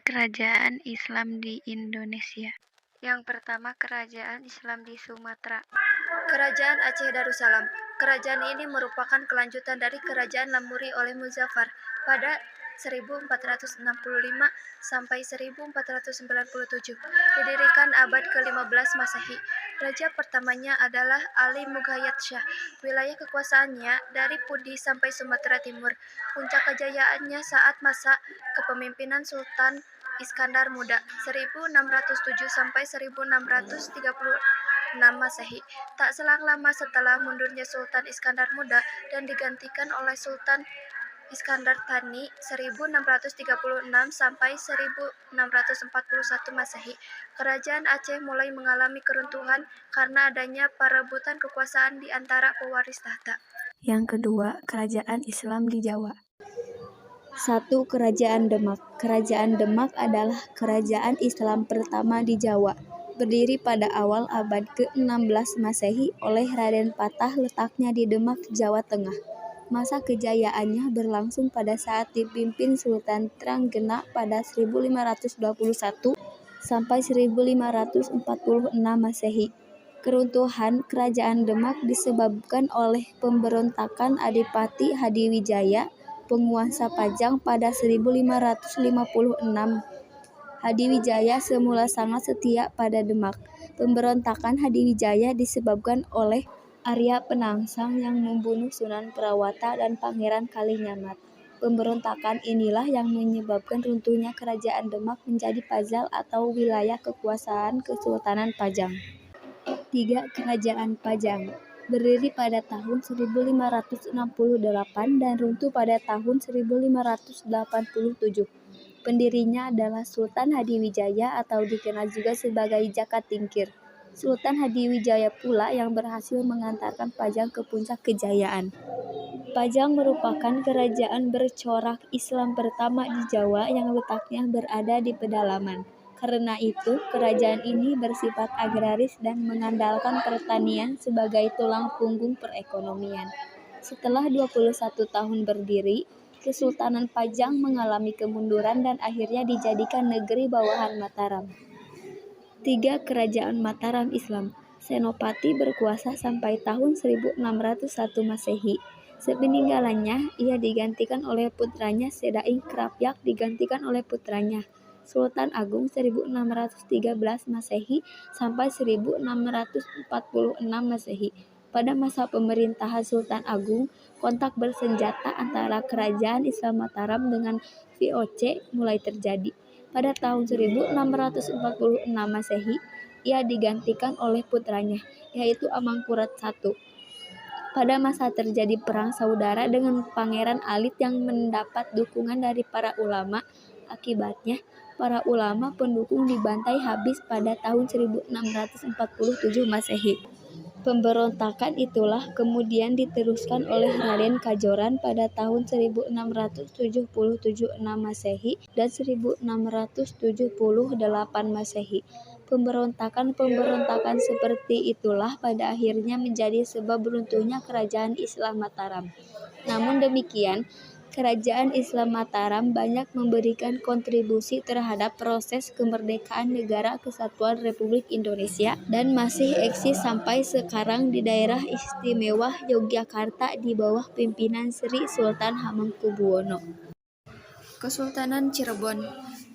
Kerajaan Islam di Indonesia. Yang pertama, Kerajaan Islam di Sumatera. Kerajaan Aceh Darussalam. Kerajaan ini merupakan kelanjutan dari Kerajaan Lamuri oleh Muzaffar pada 1465 sampai 1497. Didirikan abad ke-15 Masehi. Raja pertamanya adalah Ali Mughayat Shah. Wilayah kekuasaannya dari Pudi sampai Sumatera Timur. Puncak kejayaannya saat masa kepemimpinan Sultan Iskandar Muda 1607 sampai 1636 Masehi. Tak selang lama setelah mundurnya Sultan Iskandar Muda dan digantikan oleh Sultan Iskandar Thani 1636 sampai 1641 Masehi, Kerajaan Aceh mulai mengalami keruntuhan karena adanya perebutan kekuasaan di antara pewaris tahta. Yang kedua, Kerajaan Islam di Jawa. 1. Kerajaan Demak. Kerajaan Demak adalah kerajaan Islam pertama di Jawa, berdiri pada awal abad ke-16 Masehi oleh Raden Patah, letaknya di Demak, Jawa Tengah. Masa kejayaannya berlangsung pada saat dipimpin Sultan Trenggena pada 1521 sampai 1546 Masehi. Keruntuhan Kerajaan Demak disebabkan oleh pemberontakan Adipati Hadiwijaya, penguasa Pajang pada 1556. Hadiwijaya semula sangat setia pada Demak. Pemberontakan Hadiwijaya disebabkan oleh Arya Penangsang yang membunuh Sunan Prawata dan Pangeran Kalinyamat. Pemberontakan inilah yang menyebabkan runtuhnya Kerajaan Demak menjadi Pajal atau wilayah kekuasaan Kesultanan Pajang. 3. Kerajaan Pajang. Berdiri pada tahun 1568 dan runtuh pada tahun 1587. Pendirinya adalah Sultan Hadiwijaya atau dikenal juga sebagai Jaka Tingkir. Sultan Hadiwijaya pula yang berhasil mengantarkan Pajang ke puncak kejayaan. Pajang merupakan kerajaan bercorak Islam pertama di Jawa yang letaknya berada di pedalaman. Karena itu, kerajaan ini bersifat agraris dan mengandalkan pertanian sebagai tulang punggung perekonomian. Setelah 21 tahun berdiri, Kesultanan Pajang mengalami kemunduran dan akhirnya dijadikan negeri bawahan Mataram. 3. Kerajaan Mataram Islam. Senopati berkuasa sampai tahun 1601 Masehi. Sepeninggalannya, ia digantikan oleh putranya. Sedaing Krapyak digantikan oleh putranya Sultan Agung 1613 Masehi sampai 1646 Masehi. Pada masa pemerintahan Sultan Agung, kontak bersenjata antara Kerajaan Islam Mataram dengan VOC mulai terjadi. Pada tahun 1646 Masehi, ia digantikan oleh putranya, yaitu Amangkurat I. Pada masa terjadi perang saudara dengan Pangeran Alit yang mendapat dukungan dari para ulama. Akibatnya, para ulama pendukung dibantai habis pada tahun 1647 Masehi. Pemberontakan itulah kemudian diteruskan oleh Raden Kajoran pada tahun 1677 Masehi dan 1678 Masehi. Pemberontakan seperti itulah pada akhirnya menjadi sebab runtuhnya Kerajaan Islam Mataram. Namun demikian, Kerajaan Islam Mataram banyak memberikan kontribusi terhadap proses kemerdekaan Negara Kesatuan Republik Indonesia dan masih eksis sampai sekarang di daerah istimewa Yogyakarta di bawah pimpinan Sri Sultan Hamengkubuwono. Kesultanan Cirebon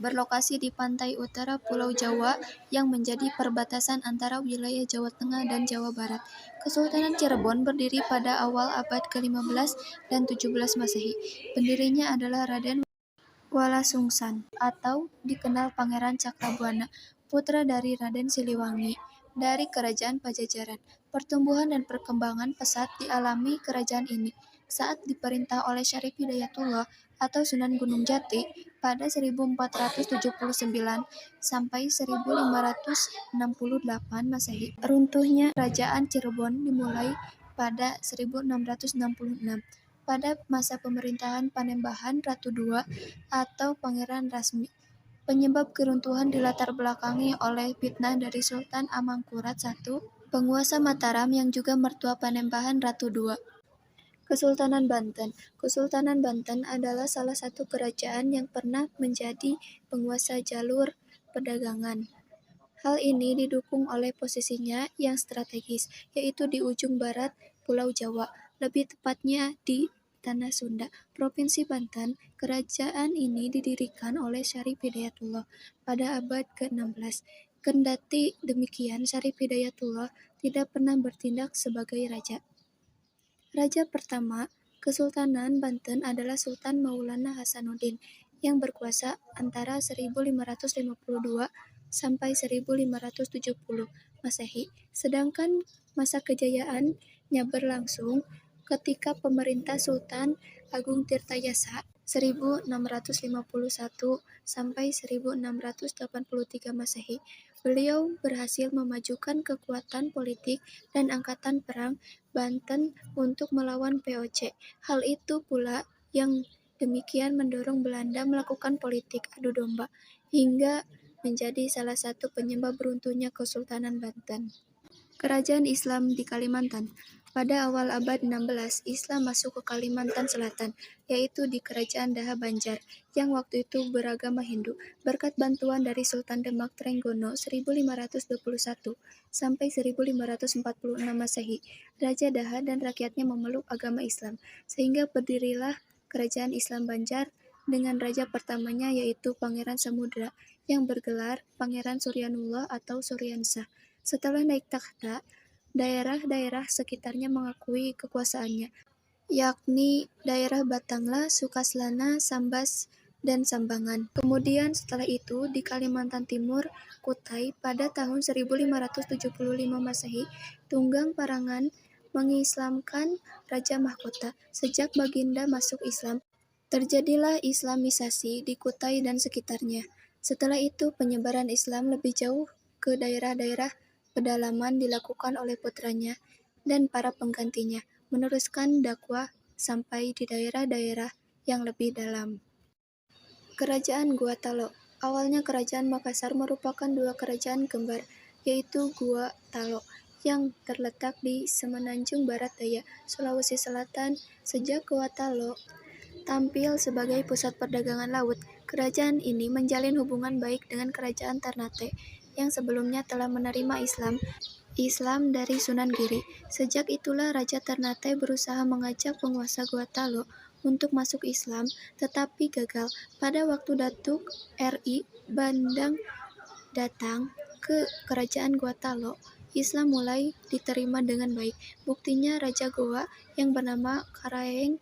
berlokasi di pantai utara Pulau Jawa yang menjadi perbatasan antara wilayah Jawa Tengah dan Jawa Barat. Kesultanan Cirebon berdiri pada awal abad ke-15 dan 17 Masehi. Pendirinya adalah Raden Walasungsan atau dikenal Pangeran Cakrabuana, putra dari Raden Siliwangi dari Kerajaan Pajajaran. Pertumbuhan dan perkembangan pesat dialami kerajaan ini saat diperintah oleh Syarif Hidayatullah atau Sunan Gunung Jati pada 1479 sampai 1568 Masehi. Runtuhnya Kerajaan Cirebon dimulai pada 1666 pada masa pemerintahan Panembahan Ratu II atau Pangeran Rasmi. Penyebab keruntuhan dilatar belakangi oleh fitnah dari Sultan Amangkurat I, penguasa Mataram yang juga mertua Panembahan Ratu II. Kesultanan Banten. Kesultanan Banten adalah salah satu kerajaan yang pernah menjadi penguasa jalur perdagangan. Hal ini didukung oleh posisinya yang strategis, yaitu di ujung barat Pulau Jawa, lebih tepatnya di Tanah Sunda, Provinsi Banten. Kerajaan ini didirikan oleh Syarif Hidayatullah pada abad ke-16. Kendati demikian, Syarif Hidayatullah tidak pernah bertindak sebagai raja. Raja pertama Kesultanan Banten adalah Sultan Maulana Hasanuddin yang berkuasa antara 1552 sampai 1570 Masehi. Sedangkan masa kejayaannya berlangsung ketika pemerintah Sultan Agung Tirtayasa 1651 sampai 1683 Masehi. Beliau berhasil memajukan kekuatan politik dan angkatan perang Banten untuk melawan VOC. Hal itu pula yang demikian mendorong Belanda melakukan politik adu domba hingga menjadi salah satu penyebab runtuhnya Kesultanan Banten. Kerajaan Islam di Kalimantan. Pada awal abad 16, Islam masuk ke Kalimantan Selatan, yaitu di Kerajaan Daha Banjar, yang waktu itu beragama Hindu. Berkat bantuan dari Sultan Demak Trenggono 1521 sampai 1546 Masehi, Raja Daha dan rakyatnya memeluk agama Islam, sehingga berdirilah Kerajaan Islam Banjar dengan raja pertamanya yaitu Pangeran Samudra yang bergelar Pangeran Suryanullah atau Suryansah. Setelah naik takhta, daerah-daerah sekitarnya mengakui kekuasaannya, yakni daerah Batangla, Sukaslana, Sambas, dan Sambangan. Kemudian setelah itu di Kalimantan Timur, Kutai pada tahun 1575 Masehi, Tunggang Parangan mengislamkan Raja Mahkota. Sejak Baginda masuk Islam, terjadilah Islamisasi di Kutai dan sekitarnya. Setelah itu penyebaran Islam lebih jauh ke daerah-daerah pedalaman dilakukan oleh putranya dan para penggantinya, meneruskan dakwah sampai di daerah-daerah yang lebih dalam. Kerajaan Gua Talo. Awalnya Kerajaan Makassar merupakan dua kerajaan kembar, yaitu Gua Talo yang terletak di Semenanjung Barat Daya, Sulawesi Selatan. Sejak Gua Talo tampil sebagai pusat perdagangan laut, kerajaan ini menjalin hubungan baik dengan Kerajaan Ternate yang sebelumnya telah menerima Islam dari Sunan Giri. Sejak itulah Raja Ternate berusaha mengajak penguasa Gua Talo untuk masuk Islam, tetapi gagal. Pada waktu Datuk RI Bandang datang ke Kerajaan Gua Talo, Islam mulai diterima dengan baik. Buktinya Raja Goa yang bernama Karaeng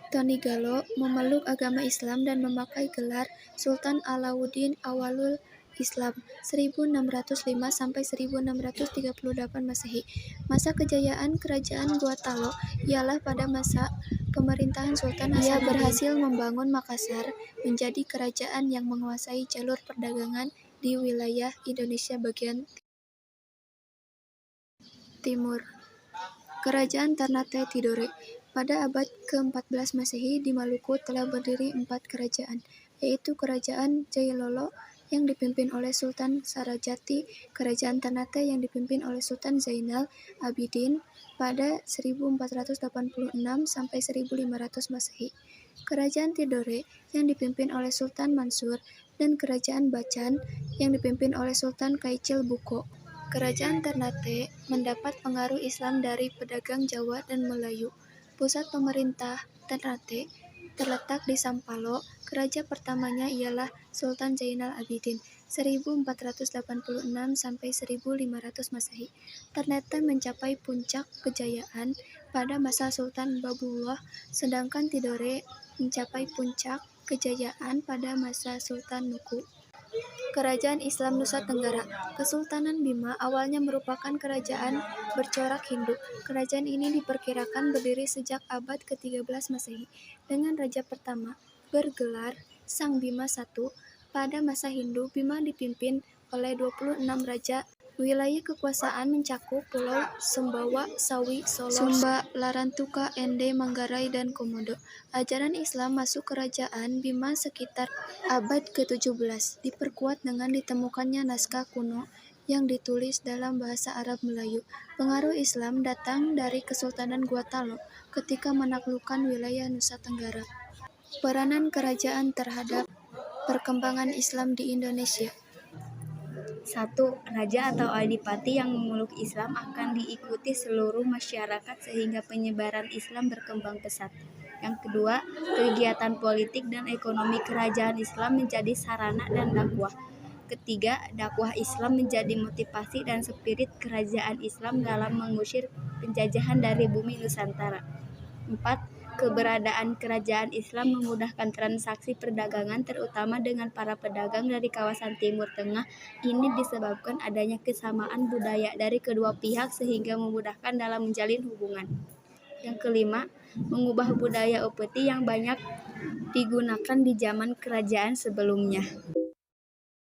Tonigalo memeluk agama Islam dan memakai gelar Sultan Alauddin Awalul Islam 1605 sampai 1638 Masehi. Masa kejayaan Kerajaan Gua Talo ialah pada masa pemerintahan Sultan Hasanuddin. Ia berhasil membangun Makassar menjadi kerajaan yang menguasai jalur perdagangan di wilayah Indonesia bagian timur. Kerajaan Ternate Tidore. Pada abad ke-14 Masehi di Maluku telah berdiri 4 kerajaan, yaitu Kerajaan Jailolo yang dipimpin oleh Sultan Sarajati, Kerajaan Ternate yang dipimpin oleh Sultan Zainal Abidin pada 1486 sampai 1500 Masehi, Kerajaan Tidore yang dipimpin oleh Sultan Mansur, dan Kerajaan Bacan yang dipimpin oleh Sultan Kaichil Buko. Kerajaan Ternate mendapat pengaruh Islam dari pedagang Jawa dan Melayu. Pusat pemerintah Ternate terletak di Sampalo. Raja pertamanya ialah Sultan Zainal Abidin 1486 sampai 1500 Masehi. Ternate mencapai puncak kejayaan pada masa Sultan Babullah, sedangkan Tidore mencapai puncak kejayaan pada masa Sultan Nuku. Kerajaan Islam Nusa Tenggara. Kesultanan Bima awalnya merupakan kerajaan bercorak Hindu. Kerajaan ini diperkirakan berdiri sejak abad ke-13 Masehi dengan raja pertama bergelar Sang Bima I. Pada masa Hindu, Bima dipimpin oleh 26 raja. Wilayah kekuasaan mencakup Pulau Sumbawa, Sawi, Sumba, Larantuka, Ende, Manggarai, dan Komodo. Ajaran Islam masuk kerajaan Bima sekitar abad ke-17, diperkuat dengan ditemukannya naskah kuno yang ditulis dalam bahasa Arab Melayu. Pengaruh Islam datang dari Kesultanan Gua ketika menaklukkan wilayah Nusa Tenggara. Peranan kerajaan terhadap perkembangan Islam di Indonesia. 1. Raja atau adipati yang memeluk Islam akan diikuti seluruh masyarakat sehingga penyebaran Islam berkembang pesat. Yang kedua, kegiatan politik dan ekonomi kerajaan Islam menjadi sarana dan dakwah. Ketiga, dakwah Islam menjadi motivasi dan spirit kerajaan Islam dalam mengusir penjajahan dari bumi Nusantara. 4. Keberadaan kerajaan Islam memudahkan transaksi perdagangan terutama dengan para pedagang dari kawasan Timur Tengah. Ini disebabkan adanya kesamaan budaya dari kedua pihak sehingga memudahkan dalam menjalin hubungan. Yang kelima, mengubah budaya upeti yang banyak digunakan di zaman kerajaan sebelumnya.